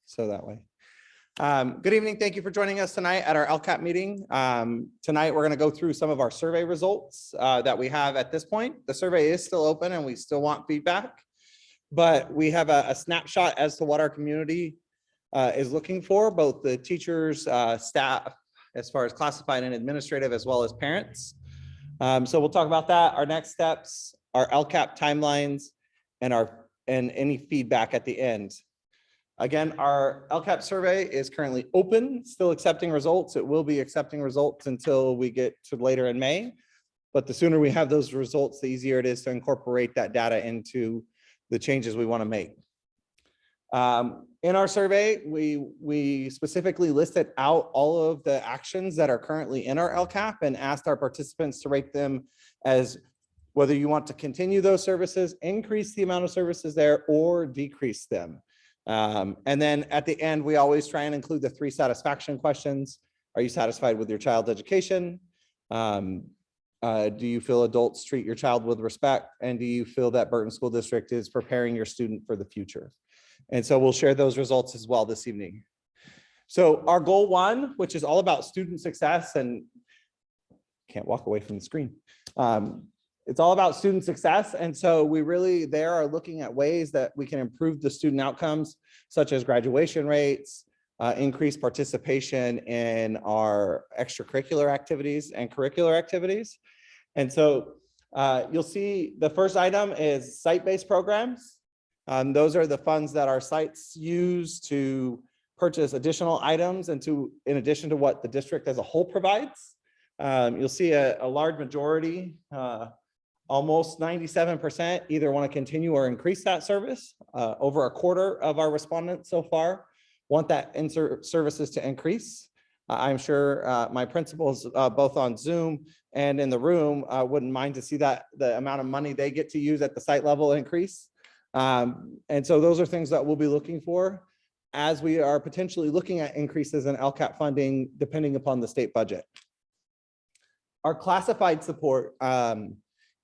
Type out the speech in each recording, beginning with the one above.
so that way. Good evening. Thank you for joining us tonight at our LCAP meeting. Tonight, we're going to go through some of our survey results that we have at this point. The survey is still open and we still want feedback, but we have a snapshot as to what our community is looking for, both the teachers, staff, as far as classified and administrative, as well as parents. So we'll talk about that, our next steps, our LCAP timelines, and any feedback at the end. Again, our LCAP survey is currently open, still accepting results. It will be accepting results until we get to later in May. But the sooner we have those results, the easier it is to incorporate that data into the changes we want to make. In our survey, we specifically listed out all of the actions that are currently in our LCAP and asked our participants to rate them as whether you want to continue those services, increase the amount of services there, or decrease them. And then at the end, we always try and include the 3 satisfaction questions. Are you satisfied with your child's education? Do you feel adults treat your child with respect? And do you feel that Burton School District is preparing your student for the future? And so we'll share those results as well this evening. So our goal 1, which is all about student success, and can't walk away from the screen. It's all about student success. And so we really there are looking at ways that we can improve the student outcomes, such as graduation rates, increased participation in our extracurricular activities and curricular activities. And so you'll see the first item is site-based programs. Those are the funds that our sites use to purchase additional items and in addition to what the district as a whole provides. You'll see a large majority, almost 97% either want to continue or increase that service. Over a quarter of our respondents so far want that services to increase. I'm sure my principals, both on Zoom and in the room, wouldn't mind to see that the amount of money they get to use at the site level increase. And so those are things that we'll be looking for as we are potentially looking at increases in LCAP funding, depending upon the state budget. Our classified support,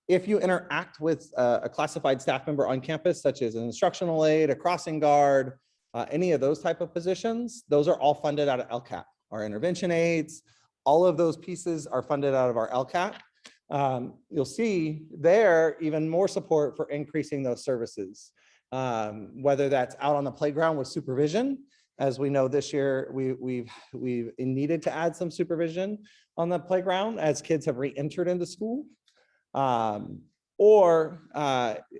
if you interact with a classified staff member on campus, such as an instructional aide, a crossing guard, any of those type of positions, those are all funded out of LCAP. Our intervention aides, all of those pieces are funded out of our LCAP. You'll see there even more support for increasing those services, whether that's out on the playground with supervision. As we know this year, we've needed to add some supervision on the playground as kids have re-entered into school. Or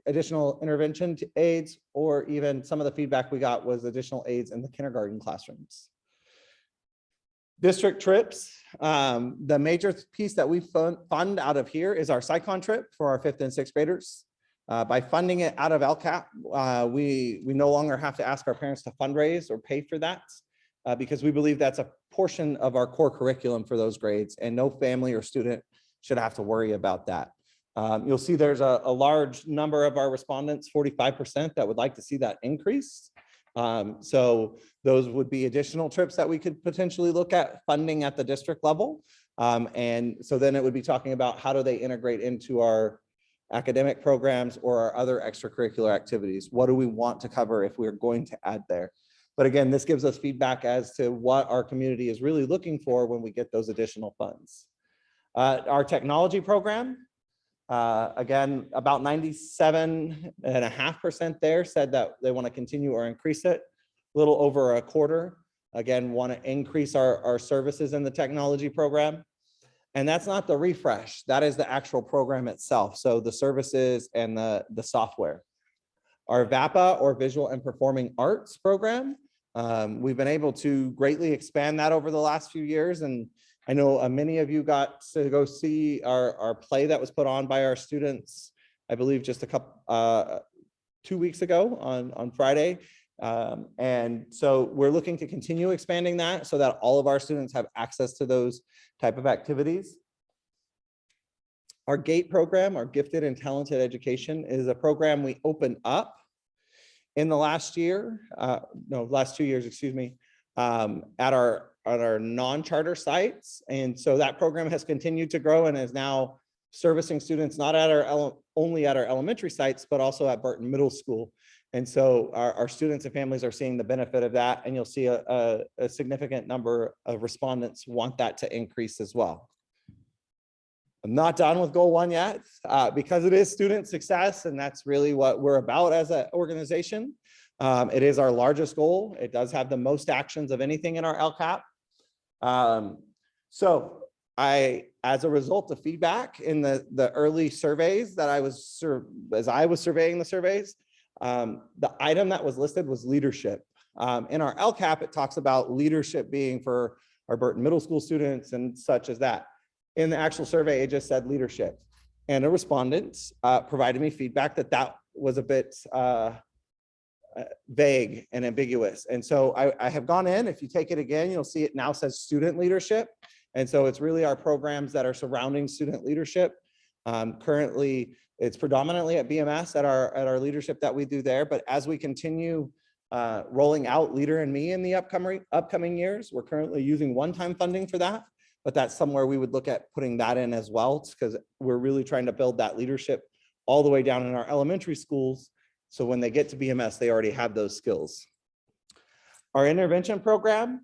additional intervention aides, or even some of the feedback we got was additional aides in the kindergarten classrooms. District trips, the major piece that we fund out of here is our SciCon trip for our 5th and 6th graders. By funding it out of LCAP, we no longer have to ask our parents to fundraise or pay for that because we believe that's a portion of our core curriculum for those grades, and no family or student should have to worry about that. You'll see there's a large number of our respondents, 45%, that would like to see that increase. So those would be additional trips that we could potentially look at funding at the district level. And so then it would be talking about how do they integrate into our academic programs or our other extracurricular activities. What do we want to cover if we're going to add there? But again, this gives us feedback as to what our community is really looking for when we get those additional funds. Our technology program, again, about 97.5% there said that they want to continue or increase it. A little over a quarter, again, want to increase our services in the technology program. And that's not the refresh, that is the actual program itself. So the services and the software. Our VAPA, or Visual and Performing Arts program, we've been able to greatly expand that over the last few years. And I know many of you got to go see our play that was put on by our students, I believe just 2 weeks ago on Friday. And so we're looking to continue expanding that so that all of our students have access to those type of activities. Our GATE program, our Gifted and Talented Education, is a program we opened up in the last 2 years, excuse me, at our non-charter sites. And so that program has continued to grow and is now servicing students not at only at our elementary sites, but also at Burton Middle School. And so our students and families are seeing the benefit of that, and you'll see a significant number of respondents want that to increase as well. I'm not done with goal 1 yet, because it is student success, and that's really what we're about as an organization. It is our largest goal. It does have the most actions of anything in our LCAP. So as a result of feedback in the early surveys that as I was surveying the surveys, the item that was listed was leadership. In our LCAP, it talks about leadership being for our Burton Middle School students and such as that. In the actual survey, it just said leadership. And a respondent provided me feedback that was a bit vague and ambiguous. And so I have gone in, if you take it again, you'll see it now says student leadership. And so it's really our programs that are surrounding student leadership. Currently, it's predominantly at BMS at our leadership that we do there. But as we continue rolling out Leader in Me in the upcoming years, we're currently using one-time funding for that. But that's somewhere we would look at putting that in as well, because we're really trying to build that leadership all the way down in our elementary schools. So when they get to BMS, they already have those skills. Our intervention program,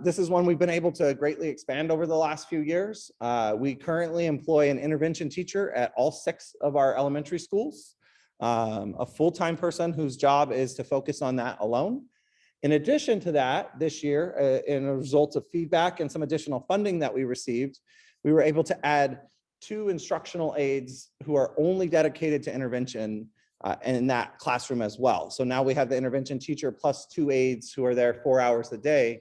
this is one we've been able to greatly expand over the last few years. We currently employ an intervention teacher at all 6 of our elementary schools, a full-time person whose job is to focus on that alone. In addition to that, this year, in a result of feedback and some additional funding that we received, we were able to add 2 instructional aides who are only dedicated to intervention in that classroom as well. So now we have the intervention teacher plus 2 aides who are there 4 hours a day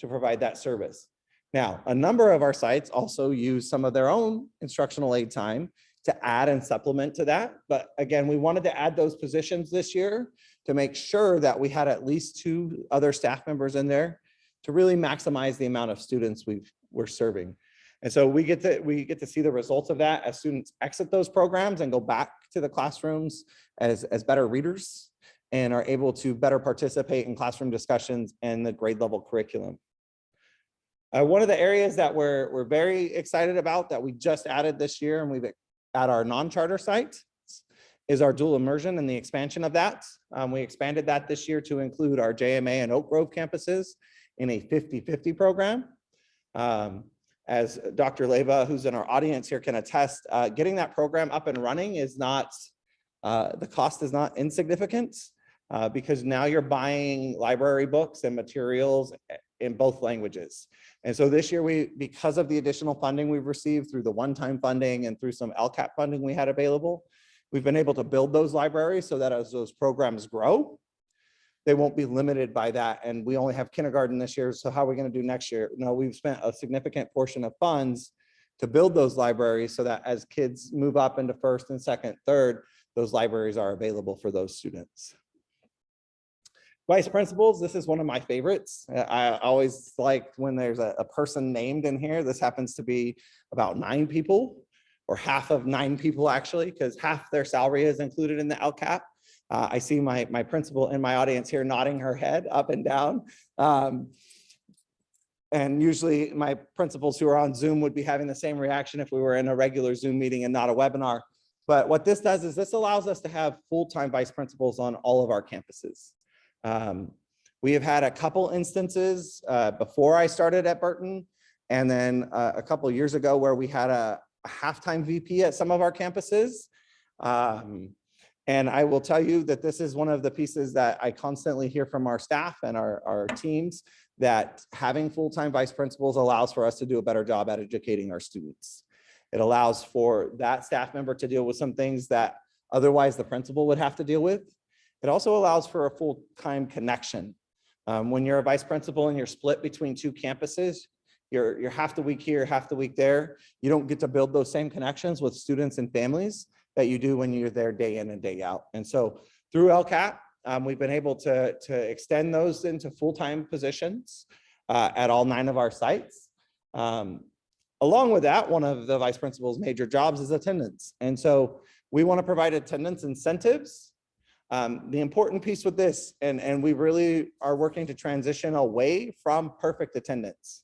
to provide that service. Now, a number of our sites also use some of their own instructional aid time to add and supplement to that. But again, we wanted to add those positions this year to make sure that we had at least 2 other staff members in there to really maximize the amount of students we're serving. And so we get to see the results of that as students exit those programs and go back to the classrooms as better readers and are able to better participate in classroom discussions and the grade level curriculum. One of the areas that we're very excited about that we just added this year and we've at our non-charter site is our dual immersion and the expansion of that. We expanded that this year to include our JMA and Oak Grove campuses in a 50-50 program. As Dr. Leva, who's in our audience here, can attest, getting that program up and running is not, the cost is not insignificant because now you're buying library books and materials in both languages. And so this year, because of the additional funding we've received through the one-time funding and through some LCAP funding we had available, we've been able to build those libraries so that as those programs grow, they won't be limited by that. And we only have kindergarten this year, so how are we going to do next year? No, we've spent a significant portion of funds to build those libraries so that as kids move up into first and second, third, those libraries are available for those students. Vice principals, this is one of my favorites. I always like when there's a person named in here. This happens to be about 9 people, or half of 9 people actually, because half their salary is included in the LCAP. I see my principal in my audience here nodding her head up and down. And usually my principals who are on Zoom would be having the same reaction if we were in a regular Zoom meeting and not a webinar. But what this does is this allows us to have full-time vice principals on all of our campuses. We have had a couple instances before I started at Burton, and then a couple of years ago where we had a half-time VP at some of our campuses. And I will tell you that this is one of the pieces that I constantly hear from our staff and our teams, that having full-time vice principals allows for us to do a better job at educating our students. It allows for that staff member to deal with some things that otherwise the principal would have to deal with. It also allows for a full-time connection. When you're a vice principal and you're split between 2 campuses, you're half the week here, half the week there. You don't get to build those same connections with students and families that you do when you're there day in and day out. And so through LCAP, we've been able to extend those into full-time positions at all 9 of our sites. Along with that, one of the vice principal's major jobs is attendance. And so we want to provide attendance incentives. The important piece with this, and we really are working to transition away from perfect attendance.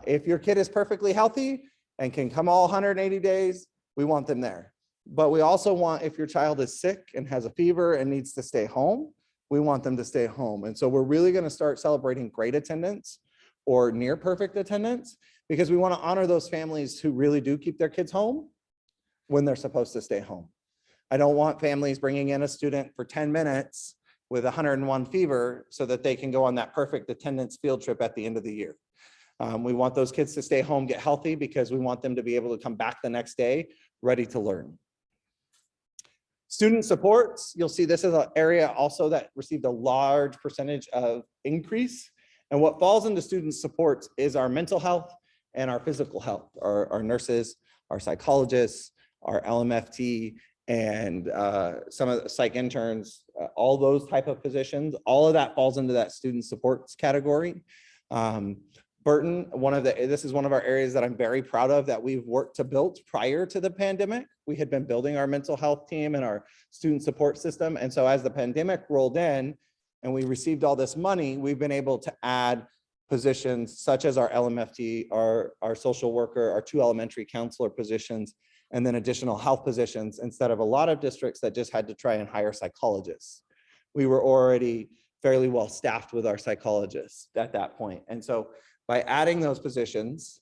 If your kid is perfectly healthy and can come all 180 days, we want them there. But we also want, if your child is sick and has a fever and needs to stay home, we want them to stay home. And so we're really going to start celebrating great attendance or near perfect attendance, because we want to honor those families who really do keep their kids home when they're supposed to stay home. I don't want families bringing in a student for 10 minutes with 101 fever so that they can go on that perfect attendance field trip at the end of the year. We want those kids to stay home, get healthy, because we want them to be able to come back the next day ready to learn. Student supports, you'll see this is an area also that received a large percentage of increase. And what falls into student supports is our mental health and our physical health, our nurses, our psychologists, our LMFT, and some of the psych interns, all those type of positions, all of that falls into that student supports category. Burton, this is one of our areas that I'm very proud of that we've worked to build prior to the pandemic. We had been building our mental health team and our student support system. And so as the pandemic rolled in and we received all this money, we've been able to add positions such as our LMFT, our social worker, our 2 elementary counselor positions, and then additional health positions, instead of a lot of districts that just had to try and hire psychologists. We were already fairly well staffed with our psychologists at that point. And so by adding those positions,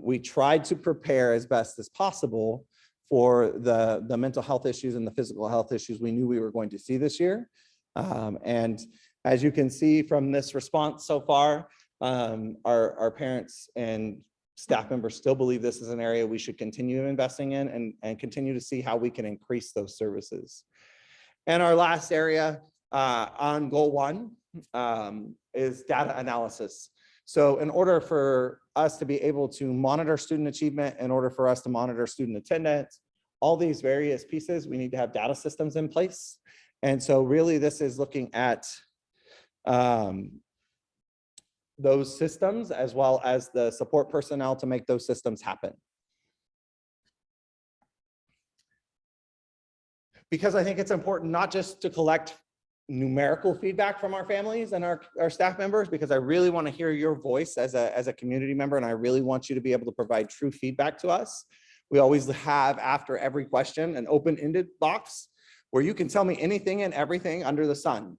we tried to prepare as best as possible for the mental health issues and the physical health issues we knew we were going to see this year. And as you can see from this response so far, our parents and staff members still believe this is an area we should continue investing in and continue to see how we can increase those services. And our last area on goal 1 is data analysis. So in order for us to be able to monitor student achievement, in order for us to monitor student attendance, all these various pieces, we need to have data systems in place. And so really this is looking at those systems as well as the support personnel to make those systems happen. Because I think it's important not just to collect numerical feedback from our families and our staff members, because I really want to hear your voice as a community member, and I really want you to be able to provide true feedback to us. We always have, after every question, an open-ended box where you can tell me anything and everything under the sun.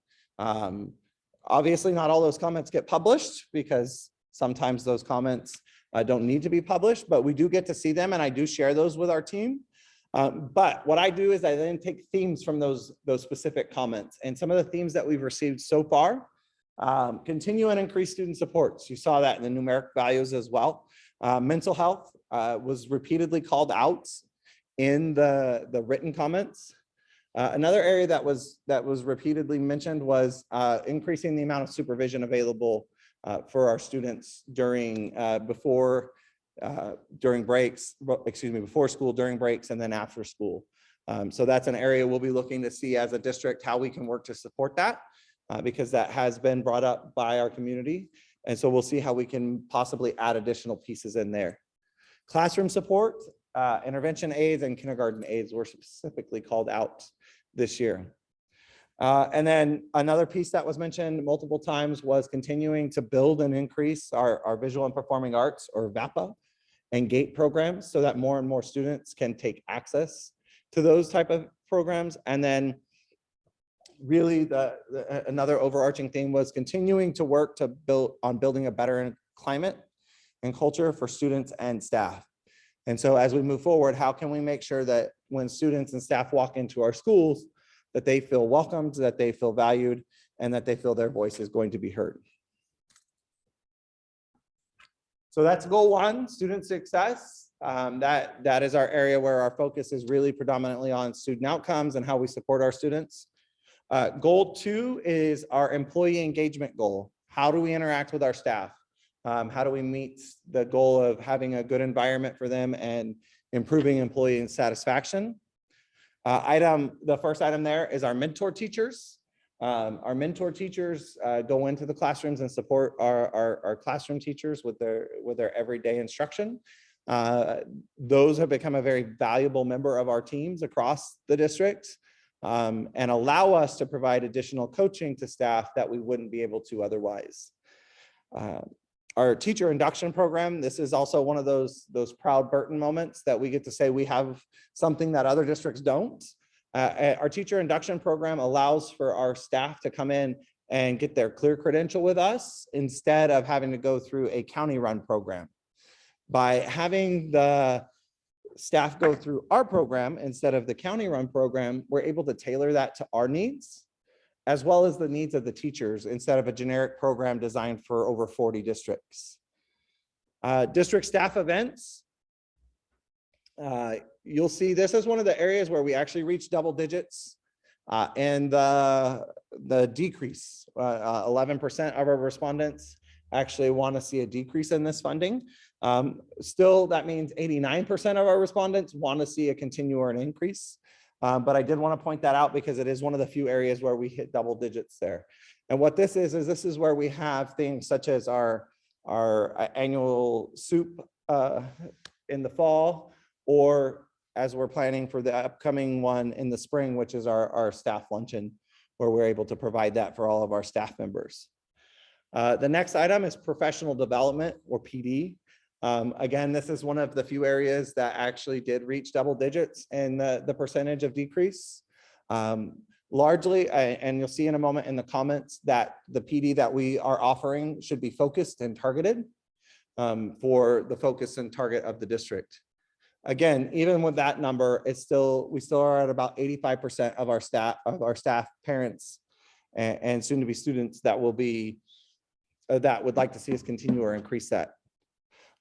Obviously, not all those comments get published because sometimes those comments don't need to be published, but we do get to see them, and I do share those with our team. But what I do is I then take themes from those specific comments, and some of the themes that we've received so far: continue and increase student supports. You saw that in the numeric values as well. Mental health was repeatedly called out in the written comments. Another area that was repeatedly mentioned was increasing the amount of supervision available for our students during breaks, before school, during breaks, and then after school. So that's an area we'll be looking to see as a district how we can work to support that, because that has been brought up by our community. And so we'll see how we can possibly add additional pieces in there. Classroom support, intervention aides, and kindergarten aides were specifically called out this year. And then another piece that was mentioned multiple times was continuing to build and increase our visual and performing arts, or VAPA, and GATE programs, so that more and more students can take access to those type of programs. And then really another overarching theme was continuing to work to building a better climate and culture for students and staff. And so as we move forward, how can we make sure that when students and staff walk into our schools, that they feel welcomed, that they feel valued, and that they feel their voice is going to be heard? So that's goal 1, student success. That is our area where our focus is really predominantly on student outcomes and how we support our students. Goal 2 is our employee engagement goal. How do we interact with our staff? How do we meet the goal of having a good environment for them and improving employee satisfaction? The first item there is our mentor teachers. Our mentor teachers go into the classrooms and support our classroom teachers with their everyday instruction. Those have become a very valuable member of our teams across the district, and allow us to provide additional coaching to staff that we wouldn't be able to otherwise. Our teacher induction program, this is also one of those proud Burton moments that we get to say we have something that other districts don't. Our teacher induction program allows for our staff to come in and get their clear credential with us instead of having to go through a county run program. By having the staff go through our program instead of the county run program, we're able to tailor that to our needs, as well as the needs of the teachers instead of a generic program designed for over 40 districts. District staff events. You'll see this is one of the areas where we actually reach double digits and the decrease, 11% of our respondents actually want to see a decrease in this funding. Still, that means 89% of our respondents want to see a continue or an increase. But I did want to point that out because it is one of the few areas where we hit double digits there. And what this is where we have things such as our annual soup in the fall, or as we're planning for the upcoming one in the spring, which is our staff luncheon, where we're able to provide that for all of our staff members. The next item is professional development, or PD. Again, this is one of the few areas that actually did reach double digits in the percentage of decrease. Largely, and you'll see in a moment in the comments that the PD that we are offering should be focused and targeted for the focus and target of the district. Again, even with that number, we still are at about 85% of our staff, parents, and soon to be students that will be that would like to see us continue or increase that.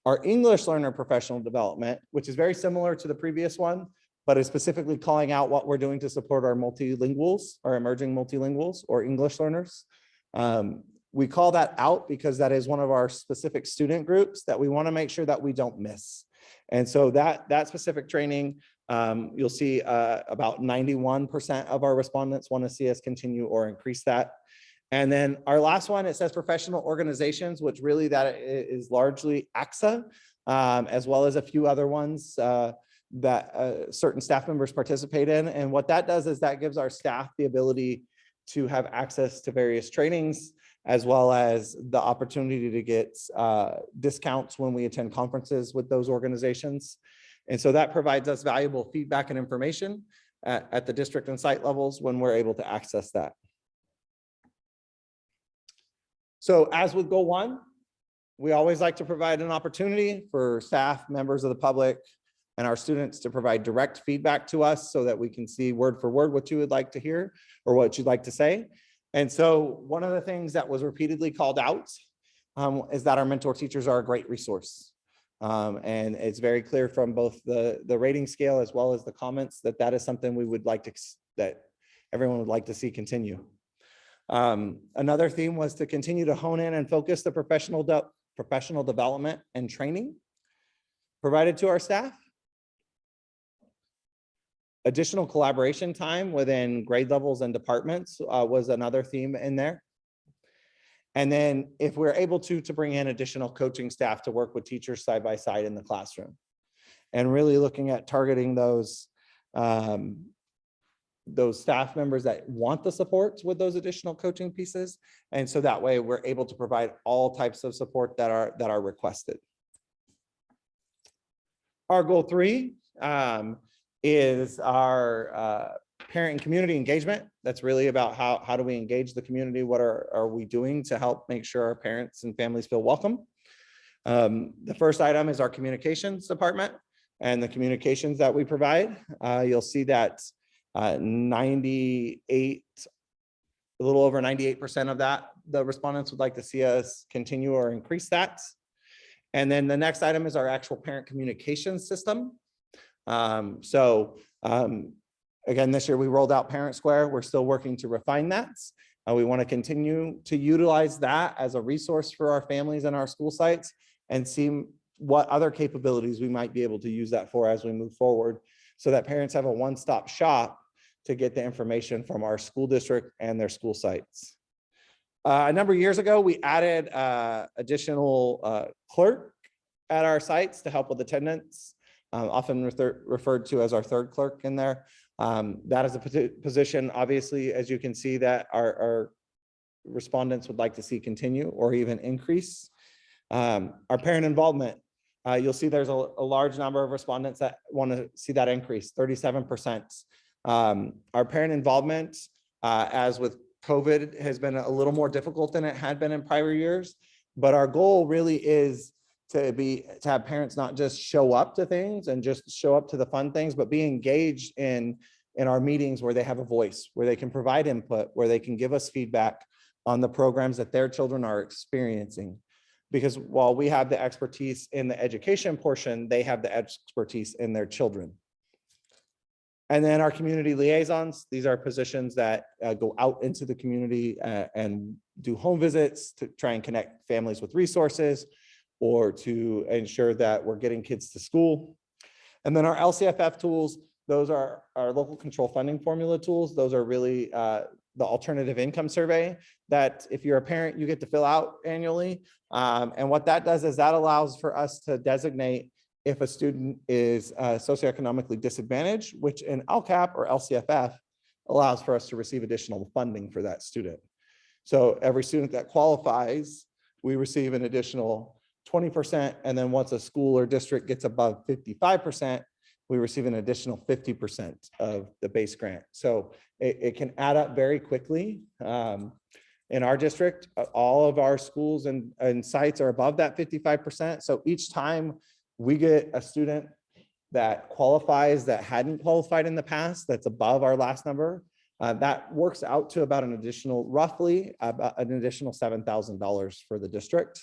Our English learner professional development, which is very similar to the previous one, but is specifically calling out what we're doing to support our multilinguals, our emerging multilinguals or English learners. We call that out because that is one of our specific student groups that we want to make sure that we don't miss. And so that specific training, you'll see about 91% of our respondents want to see us continue or increase that. And then our last one, it says professional organizations, which really that is largely AXA, as well as a few other ones that certain staff members participate in. And what that does is that gives our staff the ability to have access to various trainings, as well as the opportunity to get discounts when we attend conferences with those organizations. And so that provides us valuable feedback and information at the district and site levels when we're able to access that. So as with goal one, we always like to provide an opportunity for staff, members of the public, and our students to provide direct feedback to us so that we can see word for word what you would like to hear or what you'd like to say. And so one of the things that was repeatedly called out is that our mentor teachers are a great resource. And it's very clear from both the rating scale as well as the comments that is something we would like to, that everyone would like to see continue. Another theme was to continue to hone in and focus the professional development and training provided to our staff. Additional collaboration time within grade levels and departments was another theme in there. And then if we're able to bring in additional coaching staff to work with teachers side by side in the classroom, and really looking at targeting those staff members that want the support with those additional coaching pieces. And so that way we're able to provide all types of support that are requested. Our goal 3 is our parent and community engagement. That's really about how do we engage the community? What are we doing to help make sure our parents and families feel welcome? The first item is our communications department and the communications that we provide. You'll see that 98, a little over 98% of that, the respondents would like to see us continue or increase that. And then the next item is our actual parent communication system. Again, this year we rolled out Parent Square. We're still working to refine that. We want to continue to utilize that as a resource for our families and our school sites and see what other capabilities we might be able to use that for as we move forward, so that parents have a one-stop shop to get the information from our school district and their school sites. A number of years ago, we added additional clerk at our sites to help with attendance, often referred to as our third clerk in there. That is a position, obviously, as you can see, that our respondents would like to see continue or even increase. Our parent involvement, you'll see there's a large number of respondents that want to see that increase, 37%. Our parent involvement, as with COVID, has been a little more difficult than it had been in prior years, but our goal really is to have parents not just show up to things and just show up to the fun things, but be engaged in our meetings where they have a voice, where they can provide input, where they can give us feedback on the programs that their children are experiencing. Because while we have the expertise in the education portion, they have the expertise in their children. And then our community liaisons, these are positions that go out into the community and do home visits to try and connect families with resources or to ensure that we're getting kids to school. And then our LCFF tools, those are our local control funding formula tools. Those are really the alternative income survey that if you're a parent, you get to fill out annually. And what that does is that allows for us to designate if a student is socioeconomically disadvantaged, which in LCAP or LCFF allows for us to receive additional funding for that student. So every student that qualifies, we receive an additional 20%. And then once a school or district gets above 55%, we receive an additional 50% of the base grant. So it can add up very quickly. In our district, all of our schools and sites are above that 55%. So each time we get a student that qualifies that hadn't qualified in the past, that's above our last number, that works out to about roughly about an additional $7,000 for the district.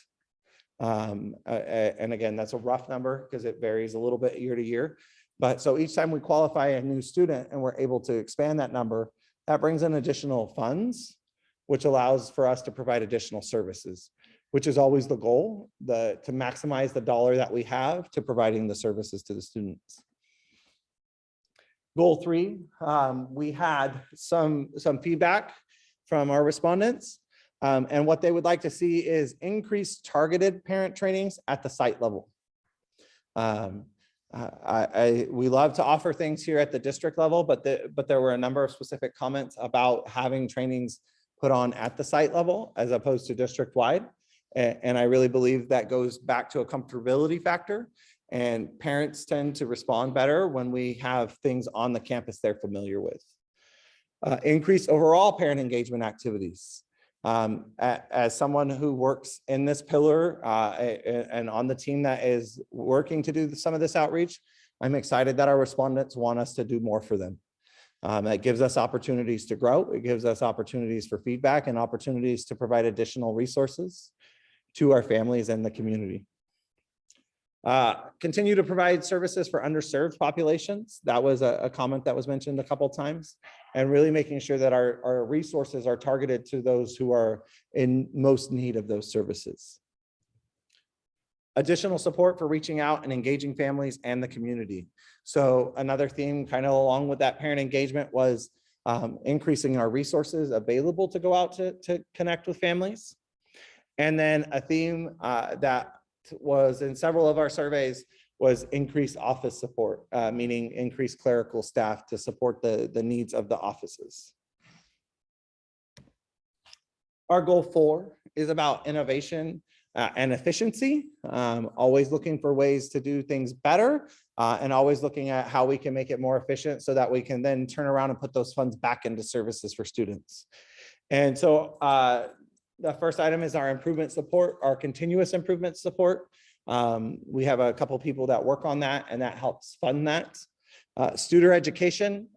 And again, that's a rough number because it varies a little bit year to year. But so each time we qualify a new student and we're able to expand that number, that brings in additional funds, which allows for us to provide additional services, which is always the goal, to maximize the dollar that we have to providing the services to the students. Goal 3, we had some feedback from our respondents, and what they would like to see is increased targeted parent trainings at the site level. We love to offer things here at the district level, but there were a number of specific comments about having trainings put on at the site level as opposed to district wide. And I really believe that goes back to a comfortability factor, and parents tend to respond better when we have things on the campus they're familiar with. Increased overall parent engagement activities. As someone who works in this pillar and on the team that is working to do some of this outreach, I'm excited that our respondents want us to do more for them. That gives us opportunities to grow. It gives us opportunities for feedback and opportunities to provide additional resources to our families and the community. Continue to provide services for underserved populations. That was a comment that was mentioned a couple of times, and really making sure that our resources are targeted to those who are in most need of those services. Additional support for reaching out and engaging families and the community. So another theme kind of along with that parent engagement was increasing our resources available to go out to connect with families. And then a theme that was in several of our surveys was increased office support, meaning increased clerical staff to support the needs of the offices. Our goal 4 is about innovation and efficiency, always looking for ways to do things better and always looking at how we can make it more efficient so that we can then turn around and put those funds back into services for students. And so the first item is our improvement support, our continuous improvement support. We have a couple of people that work on that, and that helps fund that. Student education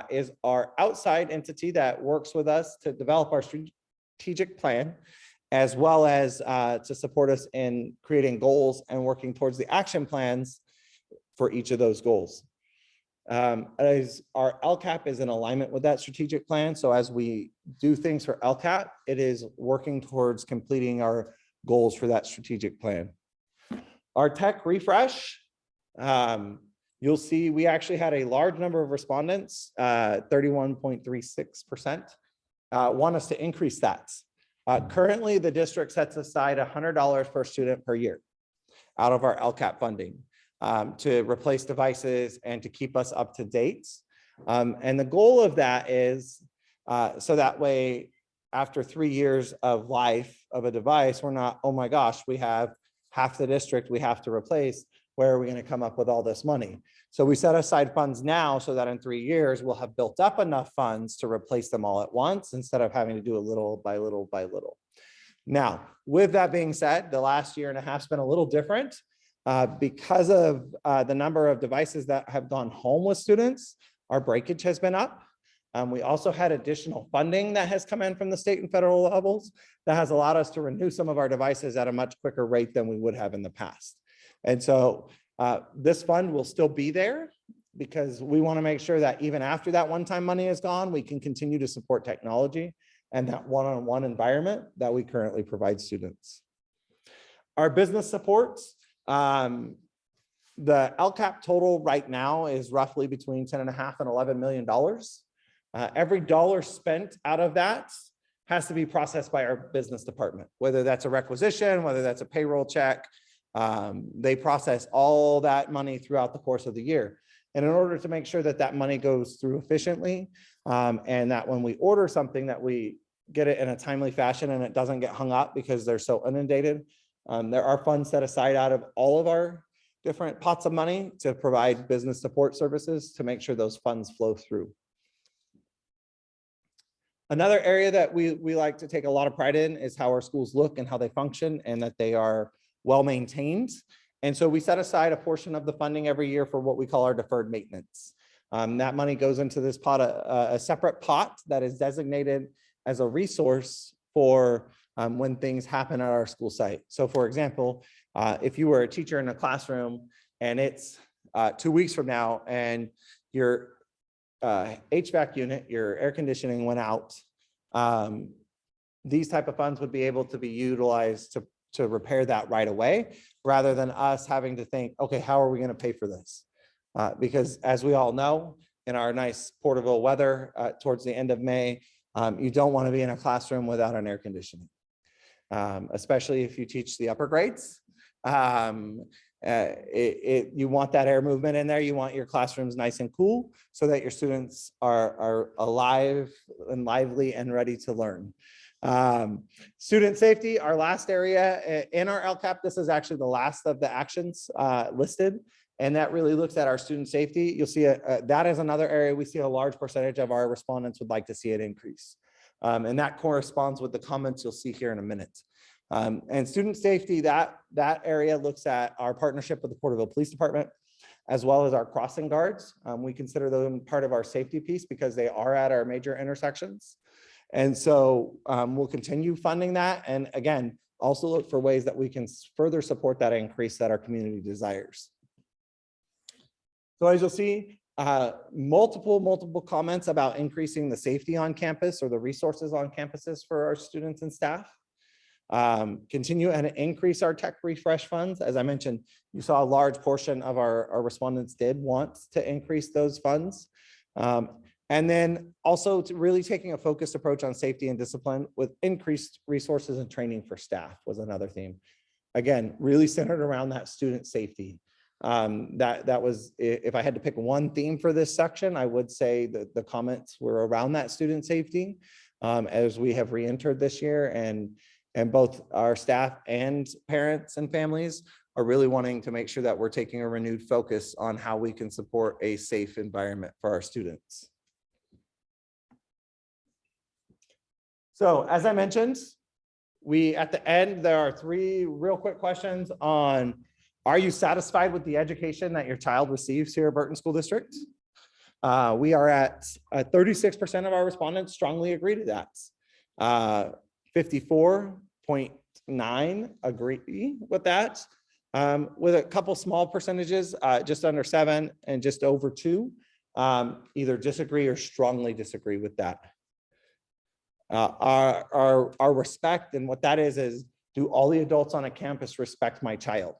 is our outside entity that works with us to develop our strategic plan, as well as to support us in creating goals and working towards the action plans for each of those goals. As our LCAP is in alignment with that strategic plan. So as we do things for LCAP, it is working towards completing our goals for that strategic plan. Our tech refresh, you'll see we actually had a large number of respondents, 31.36%, want us to increase that. Currently, the district sets aside $100 per student per year out of our LCAP funding to replace devices and to keep us up to date. And the goal of that is so that way, after 3 years of life of a device, we're not, oh my gosh, we have half the district we have to replace. Where are we going to come up with all this money? So we set aside funds now so that in 3 years, we'll have built up enough funds to replace them all at once instead of having to do a little by little by little. Now, with that being said, the last year and a half has been a little different because of the number of devices that have gone home with students. Our breakage has been up. We also had additional funding that has come in from the state and federal levels that has allowed us to renew some of our devices at a much quicker rate than we would have in the past. And so this fund will still be there because we want to make sure that even after that one-time money is gone, we can continue to support technology and that one-on-one environment that we currently provide students. Our business supports, the LCAP total right now is roughly between 10.5 and $11 million. Every dollar spent out of that has to be processed by our business department, whether that's a requisition, whether that's a payroll check. They process all that money throughout the course of the year. And in order to make sure that that money goes through efficiently and that when we order something that we get it in a timely fashion and it doesn't get hung up because they're so inundated, there are funds set aside out of all of our different pots of money to provide business support services to make sure those funds flow through. Another area that we like to take a lot of pride in is how our schools look and how they function and that they are well maintained. And so we set aside a portion of the funding every year for what we call our deferred maintenance. That money goes into this pot, a separate pot that is designated as a resource for when things happen at our school site. So for example, if you were a teacher in a classroom and it's 2 weeks from now and your HVAC unit, your air conditioning went out, these type of funds would be able to be utilized to repair that right away, rather than us having to think, okay, how are we going to pay for this? Because as we all know, in our nice Porterville weather towards the end of May, you don't want to be in a classroom without an air conditioning, especially if you teach the upper grades. You want that air movement in there. You want your classrooms nice and cool so that your students are alive and lively and ready to learn. Student safety, our last area in our LCAP, this is actually the last of the actions listed, and that really looks at our student safety. You'll see that is another area we see a large percentage of our respondents would like to see it increase. And that corresponds with the comments you'll see here in a minute. And student safety, that area looks at our partnership with the Porterville Police Department, as well as our crossing guards. We consider them part of our safety piece because they are at our major intersections. And so we'll continue funding that. And again, also look for ways that we can further support that increase that our community desires. So as you'll see, multiple comments about increasing the safety on campus or the resources on campuses for our students and staff. Continue and increase our tech refresh funds. As I mentioned, you saw a large portion of our respondents did want to increase those funds. And then also to really taking a focused approach on safety and discipline with increased resources and training for staff was another theme. Again, really centered around that student safety. That was, if I had to pick one theme for this section, I would say that the comments were around that student safety as we have re-entered this year, and both our staff and parents and families are really wanting to make sure that we're taking a renewed focus on how we can support a safe environment for our students. So as I mentioned, at the end, there are 3 real quick questions on, are you satisfied with the education that your child receives here at Burton School District? We are at 36% of our respondents strongly agree to that. 54.9 agree with that, with a couple small percentages, just under 7 and just over 2, either disagree or strongly disagree with that. Our respect, and what that is do all the adults on a campus respect my child?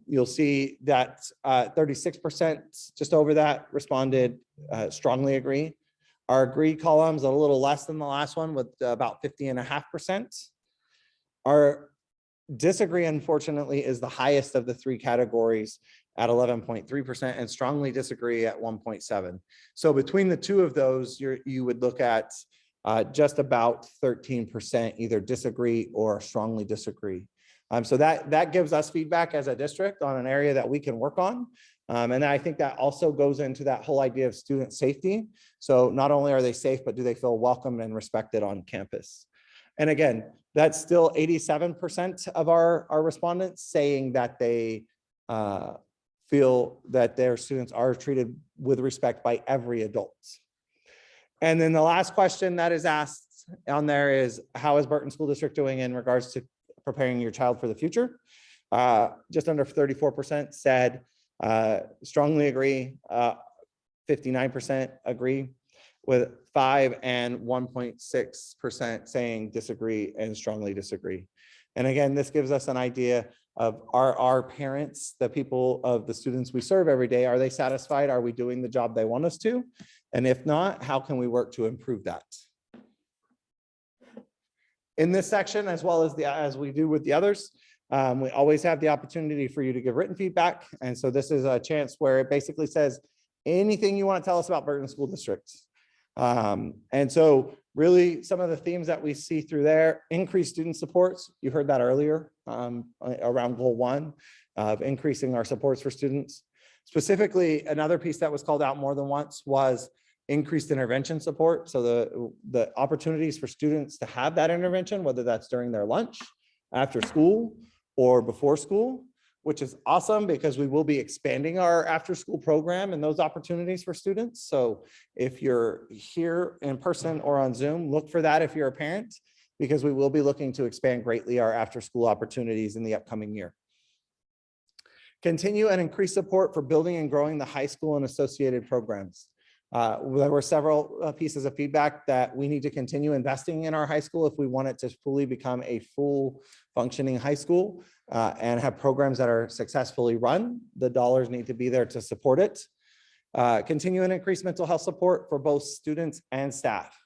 You'll see that 36%, just over that, responded strongly agree. Our agree column is a little less than the last one with about 50.5%. Our disagree, unfortunately, is the highest of the 3 categories at 11.3% and strongly disagree at 1.7%. So between the 2 of those, you would look at just about 13% either disagree or strongly disagree. So that gives us feedback as a district on an area that we can work on. And I think that also goes into that whole idea of student safety. So not only are they safe, but do they feel welcome and respected on campus? And again, that's still 87% of our respondents saying that they feel that their students are treated with respect by every adult. And then the last question that is asked on there is, how is Burton School District doing in regards to preparing your child for the future? Just under 34% said strongly agree, 59% agree, with 5 and 1.6% saying disagree and strongly disagree. And again, this gives us an idea of our parents, the people of the students we serve every day, are they satisfied? Are we doing the job they want us to? And if not, how can we work to improve that? In this section, as well as we do with the others, we always have the opportunity for you to give written feedback. And so this is a chance where it basically says anything you want to tell us about Burton School District. And so really some of the themes that we see through there: increased student supports. You heard that earlier around goal 1 of increasing our supports for students. Specifically, another piece that was called out more than once was increased intervention support. So the opportunities for students to have that intervention, whether that's during their lunch, after school, or before school, which is awesome because we will be expanding our after school program and those opportunities for students. So if you're here in person or on Zoom, look for that if you're a parent, because we will be looking to expand greatly our after school opportunities in the upcoming year. Continue and increase support for building and growing the high school and associated programs. There were several pieces of feedback that we need to continue investing in our high school if we want it to fully become a full functioning high school and have programs that are successfully run. The dollars need to be there to support it. Continue and increase mental health support for both students and staff.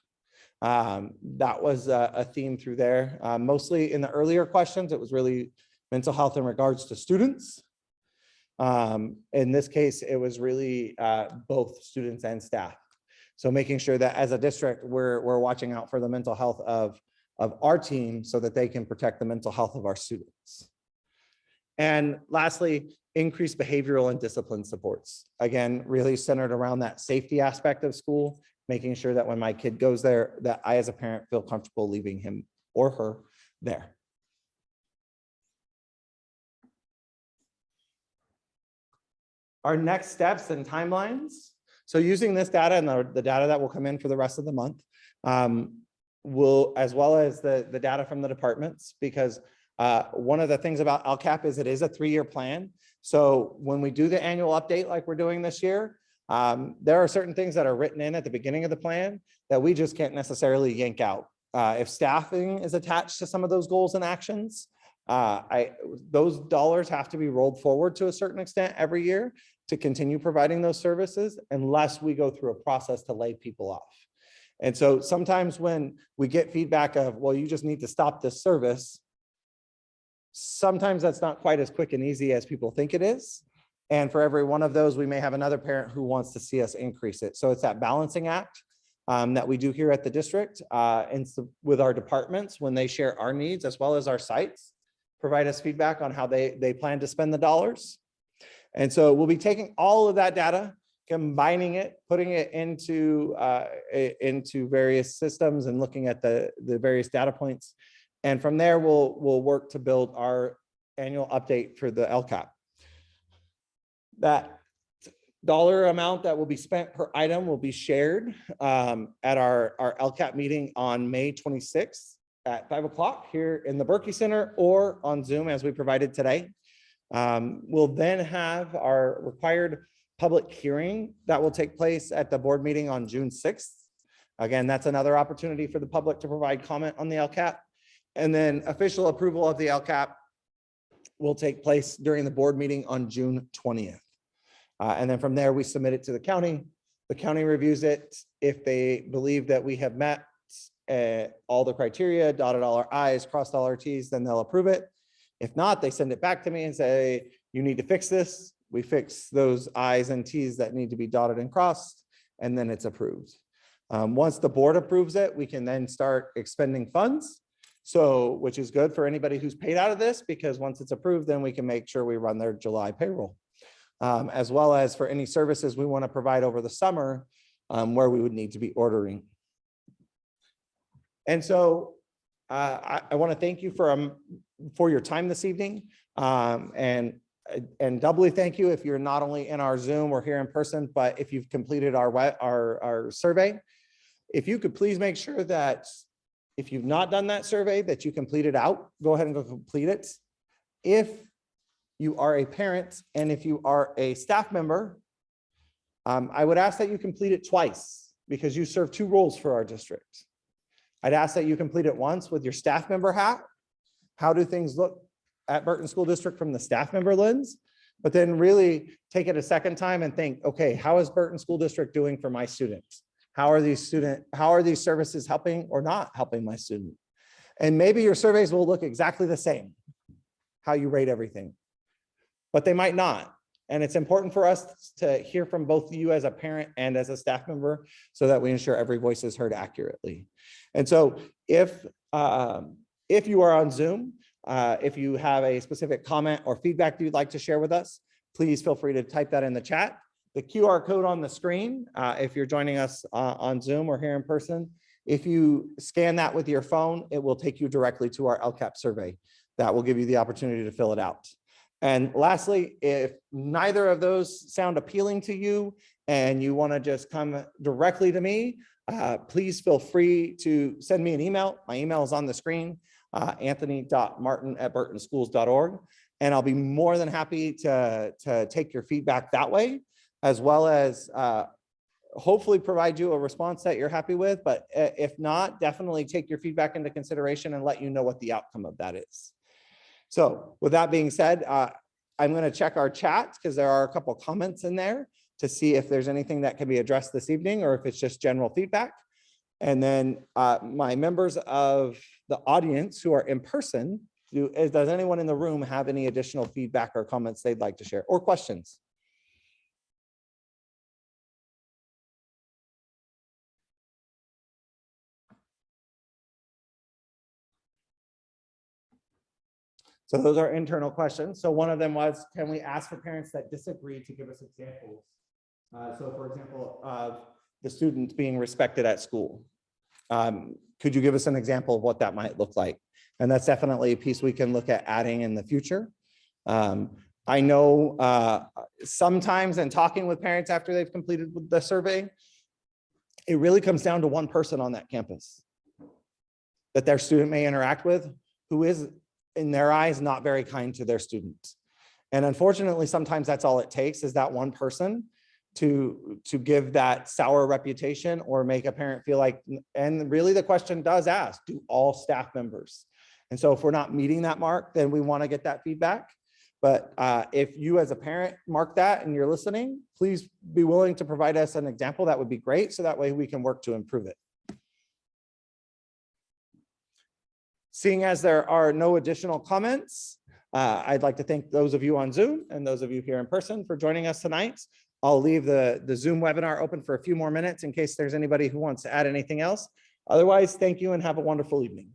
That was a theme through there. Mostly in the earlier questions, it was really mental health in regards to students. In this case, it was really both students and staff. So making sure that as a district, we're watching out for the mental health of our team so that they can protect the mental health of our students. And lastly, increase behavioral and discipline supports. Again, really centered around that safety aspect of school, making sure that when my kid goes there, that I as a parent feel comfortable leaving him or her there. Our next steps and timelines. So using this data and the data that will come in for the rest of the month, as well as the data from the departments, because one of the things about LCAP is it is a 3-year plan. So when we do the annual update like we're doing this year, there are certain things that are written in at the beginning of the plan that we just can't necessarily yank out. If staffing is attached to some of those goals and actions, those dollars have to be rolled forward to a certain extent every year to continue providing those services unless we go through a process to lay people off. And so sometimes when we get feedback of, well, you just need to stop this service, sometimes that's not quite as quick and easy as people think it is. And for every one of those, we may have another parent who wants to see us increase it. So it's that balancing act that we do here at the district and with our departments when they share our needs as well as our sites, provide us feedback on how they plan to spend the dollars. And so we'll be taking all of that data, combining it, putting it into various systems and looking at the various data points. And from there, we'll work to build our annual update for the LCAP. That dollar amount that will be spent per item will be shared at our LCAP meeting on May 26th at 5 o'clock here in the Berkey Center or on Zoom as we provided today. We'll then have our required public hearing that will take place at the board meeting on June 6th. Again, that's another opportunity for the public to provide comment on the LCAP. And then official approval of the LCAP will take place during the board meeting on June 20th. And then from there, we submit it to the county. The county reviews it. If they believe that we have met all the criteria, dotted all our I's, crossed all our T's, then they'll approve it. If not, they send it back to me and say, you need to fix this. We fix those I's and T's that need to be dotted and crossed, and then it's approved. Once the board approves it, we can then start expending funds. So, which is good for anybody who's paid out of this, because once it's approved, then we can make sure we run their July payroll. As well as for any services we want to provide over the summer, where we would need to be ordering. And so I want to thank you for your time this evening, and doubly thank you if you're not only in our Zoom or here in person, but if you've completed our survey. If you could please make sure that if you've not done that survey, that you complete it out, go ahead and go complete it. If you are a parent and if you are a staff member, I would ask that you complete it twice, because you serve two roles for our district. I'd ask that you complete it once with your staff member hat. How do things look at Burton School District from the staff member lens? But then really take it a second time and think, okay, how is Burton School District doing for my students? How are these services helping or not helping my student? And maybe your surveys will look exactly the same, how you rate everything, but they might not. And it's important for us to hear from both you as a parent and as a staff member, so that we ensure every voice is heard accurately. And so if you are on Zoom, if you have a specific comment or feedback that you'd like to share with us, please feel free to type that in the chat. The QR code on the screen, if you're joining us on Zoom or here in person, if you scan that with your phone, it will take you directly to our LCAP survey. That will give you the opportunity to fill it out. And lastly, if neither of those sound appealing to you and you want to just come directly to me, please feel free to send me an email. My email is on the screen, anthony.martin@burtonschools.org. And I'll be more than happy to take your feedback that way, as well as hopefully provide you a response that you're happy with. But if not, definitely take your feedback into consideration and let you know what the outcome of that is. So with that being said, I'm going to check our chat, because there are a couple comments in there, to see if there's anything that can be addressed this evening or if it's just general feedback. And then my members of the audience who are in person, does anyone in the room have any additional feedback or comments they'd like to share, or questions? So those are internal questions. So one of them was, can we ask for parents that disagree to give us examples? So for example, of the students being respected at school. Could you give us an example of what that might look like? And that's definitely a piece we can look at adding in the future. I know sometimes in talking with parents after they've completed the survey, it really comes down to one person on that campus that their student may interact with, who is, in their eyes, not very kind to their students. And unfortunately, sometimes that's all it takes, is that one person to give that sour reputation or make a parent feel like, and really the question does ask, do all staff members? And so if we're not meeting that mark, then we want to get that feedback. But if you as a parent mark that and you're listening, please be willing to provide us an example. That would be great. So that way we can work to improve it. Seeing as there are no additional comments, I'd like to thank those of you on Zoom and those of you here in person for joining us tonight. I'll leave the Zoom webinar open for a few more minutes in case there's anybody who wants to add anything else. Otherwise, thank you and have a wonderful evening.